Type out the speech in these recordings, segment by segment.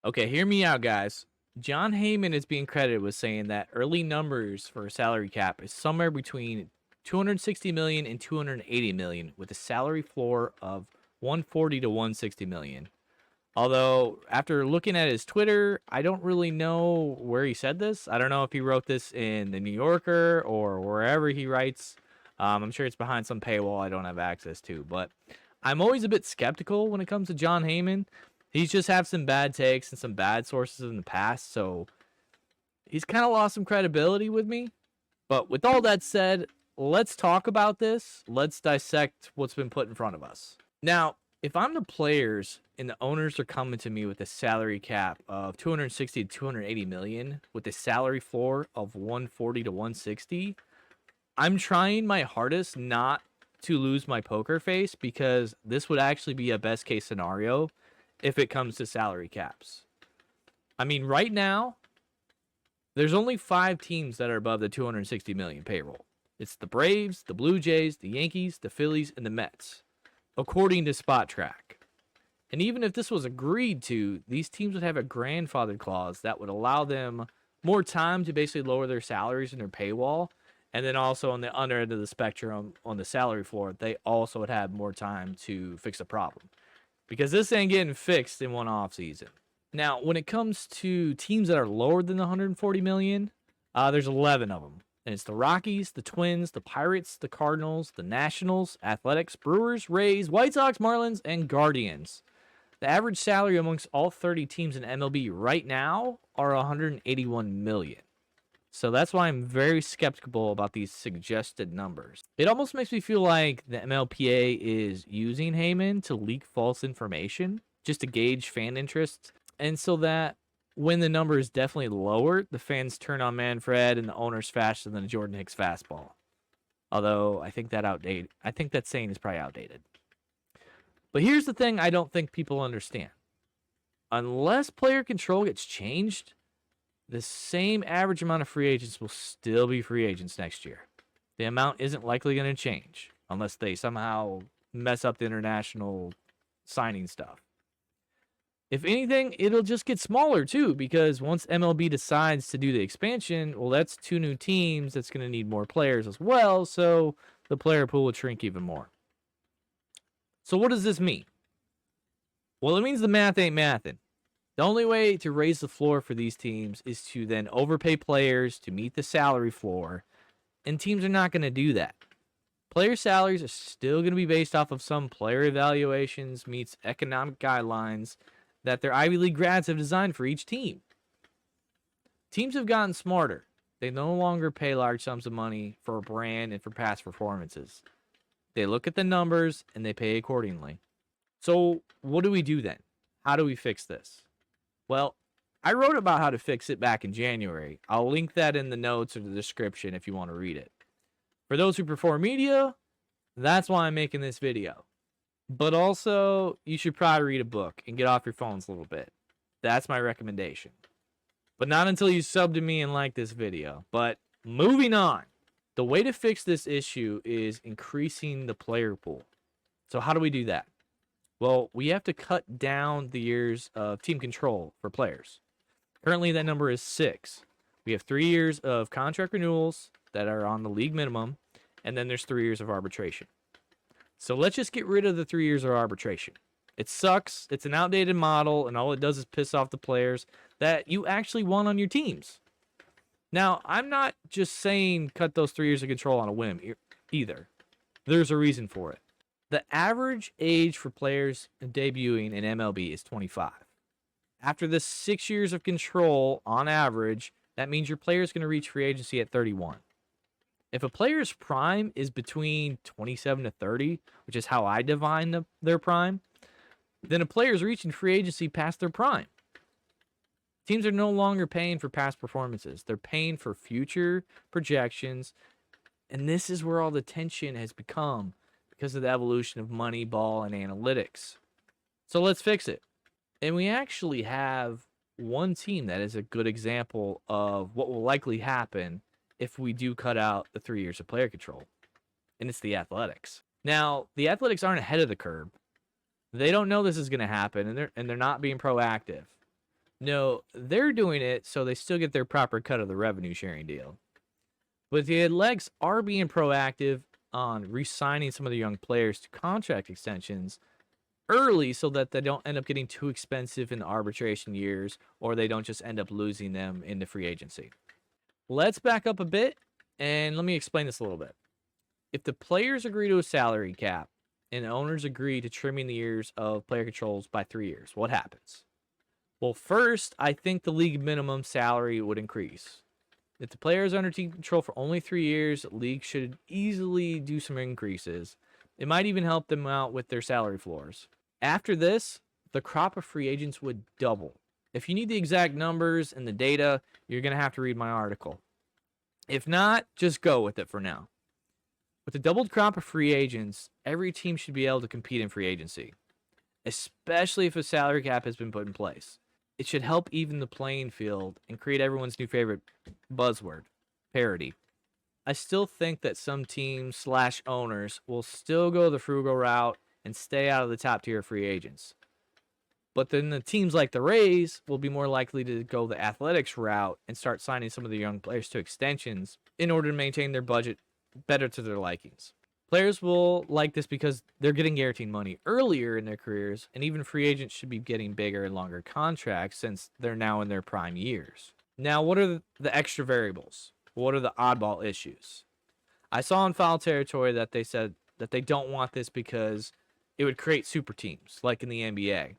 Okay, hear me out, guys. Jon Heyman is being credited with saying that early numbers for a salary cap is somewhere between 260 million and 280 million, with a salary floor of 140 to 160 million. Although, after looking at his Twitter, I don't really know where he said this. I don't know if he wrote this in the New Yorker or wherever he writes. I'm sure it's behind some paywall I don't have access to. But I'm always a bit skeptical when it comes to Jon Heyman. He's just had some bad takes and some bad sources in the past, so he's kind of lost some credibility with me. But with all that said, let's talk about this. Let's dissect what's been put in front of us. Now, if I'm the players and the owners are coming to me with a salary cap of 260 to 280 million with a salary floor of 140 to 160, I'm trying my hardest not to lose my poker face, because this would actually be a best case scenario if it comes to salary caps. I mean, right now, there's only 5 teams that are above the 260 million payroll. It's the Braves, the Blue Jays, the Yankees, the Phillies, and the Mets, according to Spot Track. And even if this was agreed to, these teams would have a grandfathered clause that would allow them more time to basically lower their salaries and their paywall. And then also on the under end of the spectrum, on the salary floor, they also would have more time to fix the problem, because this ain't getting fixed in one off season. Now, when it comes to teams that are lower than the 140 million, there's 11 of them. And it's the Rockies, the Twins, the Pirates, the Cardinals, the Nationals, Athletics, Brewers, Rays, White Sox, Marlins, and Guardians. The average salary amongst all 30 teams in MLB right now are 181 million. So that's why I'm very skeptical about these suggested numbers. It almost makes me feel like the MLPA is using Heyman to leak false information just to gauge fan interest, and so that when the number is definitely lower, the fans turn on Manfred and the owner's faster than a Jordan Hicks fastball. Although I think that saying is probably outdated. But here's the thing I don't think people understand. Unless player control gets changed, the same average amount of free agents will still be free agents next year. The amount isn't likely going to change unless they somehow mess up the international signing stuff. If anything, it'll just get smaller too, because once MLB decides to do the expansion, well, that's 2 new teams that's going to need more players as well, so the player pool will shrink even more. So what does this mean? Well, it means the math ain't mathin'. The only way to raise the floor for these teams is to then overpay players to meet the salary floor, and teams are not going to do that. Player salaries are still going to be based off of some player evaluations meets economic guidelines that their Ivy League grads have designed for each team. Teams have gotten smarter. They no longer pay large sums of money for a brand and for past performances. They look at the numbers and they pay accordingly. So what do we do then? How do we fix this? Well, I wrote about how to fix it back in January. I'll link that in the notes or the description if you want to read it. For those who prefer media, that's why I'm making this video. But also, you should probably read a book and get off your phones a little bit. That's my recommendation. But not until you sub to me and like this video. But moving on. The way to fix this issue is increasing the player pool. So how do we do that? Well, we have to cut down the years of team control for players. Currently, that number is 6. We have 3 years of contract renewals that are on the league minimum, and then there's 3 years of arbitration. So let's just get rid of the 3 years of arbitration. It sucks. It's an outdated model, and all it does is piss off the players that you actually want on your teams. Now, I'm not just saying cut those 3 years of control on a whim either. There's a reason for it. The average age for players debuting in MLB is 25. After the 6 years of control, on average, that means your player is going to reach free agency at 31. If a player's prime is between 27 to 30, which is how I define their prime, then a player is reaching free agency past their prime. Teams are no longer paying for past performances. They're paying for future projections, and this is where all the tension has become because of the evolution of money, ball, and analytics. So let's fix it. And we actually have one team that is a good example of what will likely happen if we do cut out the 3 years of player control, and it's the Athletics. Now, the Athletics aren't ahead of the curve. They don't know this is going to happen, and they're not being proactive. No, they're doing it so they still get their proper cut of the revenue sharing deal. But the legs are being proactive on re-signing some of the young players to contract extensions early so that they don't end up getting too expensive in the arbitration years, or they don't just end up losing them in the free agency. Let's back up a bit and let me explain this a little bit. If the players agree to a salary cap and the owners agree to trimming the years of player controls by 3 years, what happens? Well, first, I think the league minimum salary would increase. If the players are under team control for only 3 years, the league should easily do some increases. It might even help them out with their salary floors. After this, the crop of free agents would double. If you need the exact numbers and the data, you're going to have to read my article. If not, just go with it for now. With the doubled crop of free agents, every team should be able to compete in free agency, especially if a salary cap has been put in place. It should help even the playing field and create everyone's new favorite buzzword, parity. I still think that some teams / owners will still go the frugal route and stay out of the top tier free agents. But then the teams like the Rays will be more likely to go the athletics route and start signing some of the young players to extensions in order to maintain their budget better to their likings. Players will like this because they're getting guaranteed money earlier in their careers, and even free agents should be getting bigger and longer contracts since they're now in their prime years. Now, what are the extra variables? What are the oddball issues? I saw in foul territory that they said that they don't want this because it would create super teams like in the NBA.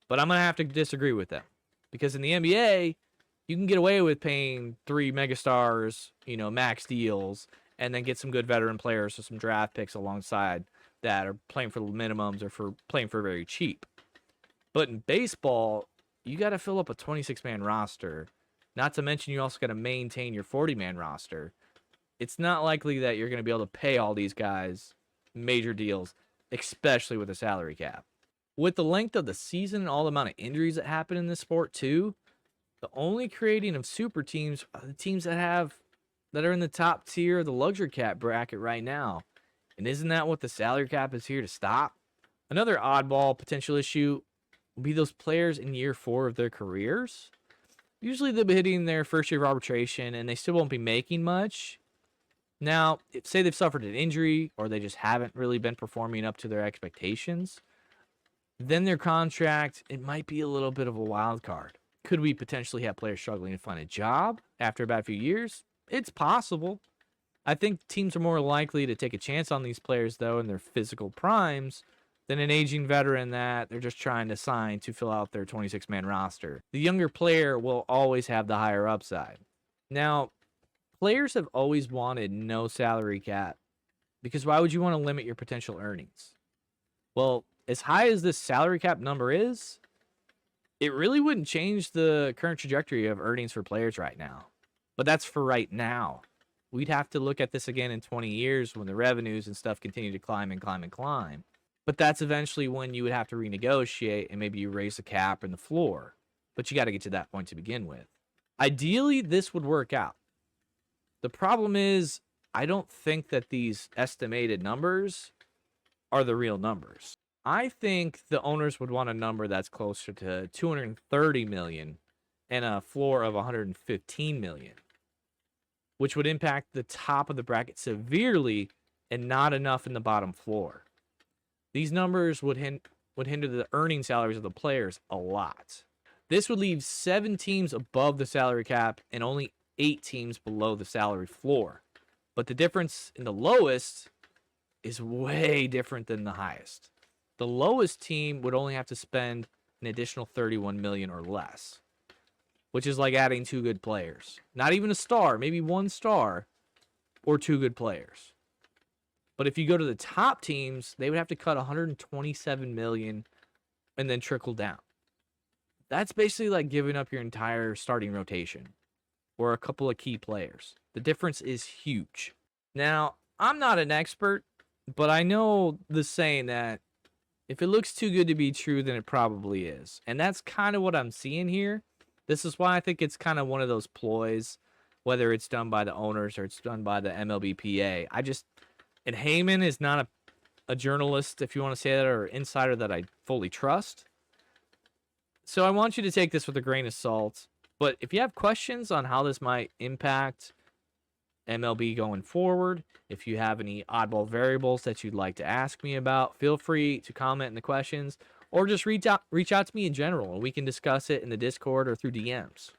But I'm going to have to disagree with them because in the NBA, you can get away with paying 3 megastars, max deals, and then get some good veteran players or some draft picks alongside that are playing for the minimums or for playing for very cheap. But in baseball, you got to fill up a 26-man roster. Not to mention you also got to maintain your 40-man roster. It's not likely that you're going to be able to pay all these guys major deals, especially with a salary cap. With the length of the season and all the amount of injuries that happen in this sport too, the only creating of super teams are the teams that are in the top tier of the luxury cap bracket right now. And isn't that what the salary cap is here to stop? Another oddball potential issue will be those players in year 4 of their careers. Usually they'll be hitting their first year of arbitration and they still won't be making much. Now, say they've suffered an injury or they just haven't really been performing up to their expectations, then their contract, it might be a little bit of a wild card. Could we potentially have players struggling to find a job after about a few years? It's possible. I think teams are more likely to take a chance on these players, though, in their physical primes than an aging veteran that they're just trying to sign to fill out their 26-man roster. The younger player will always have the higher upside. Now, players have always wanted no salary cap because why would you want to limit your potential earnings? Well, as high as this salary cap number is, it really wouldn't change the current trajectory of earnings for players right now. But that's for right now. We'd have to look at this again in 20 years when the revenues and stuff continue to climb and climb and climb. But that's eventually when you would have to renegotiate and maybe you raise the cap and the floor. But you got to get to that point to begin with. Ideally, this would work out. The problem is, I don't think that these estimated numbers are the real numbers. I think the owners would want a number that's closer to 230 million and a floor of 115 million, which would impact the top of the bracket severely and not enough in the bottom floor. These numbers would hinder the earning salaries of the players a lot. This would leave 7 teams above the salary cap and only 8 teams below the salary floor. But the difference in the lowest is way different than the highest. The lowest team would only have to spend an additional 31 million or less, which is like adding 2 good players. Not even a star, maybe 1 star or 2 good players. But if you go to the top teams, they would have to cut 127 million and then trickle down. That's basically like giving up your entire starting rotation or a couple of key players. The difference is huge. Now, I'm not an expert, but I know the saying that if it looks too good to be true, then it probably is. And that's kind of what I'm seeing here. This is why I think it's kind of one of those ploys, whether it's done by the owners or it's done by the MLBPA. And Heyman is not a journalist, if you want to say that, or insider that I fully trust. So I want you to take this with a grain of salt. But if you have questions on how this might impact MLB going forward, if you have any oddball variables that you'd like to ask me about, feel free to comment in the questions or just reach out to me in general and we can discuss it in the Discord or through DMs.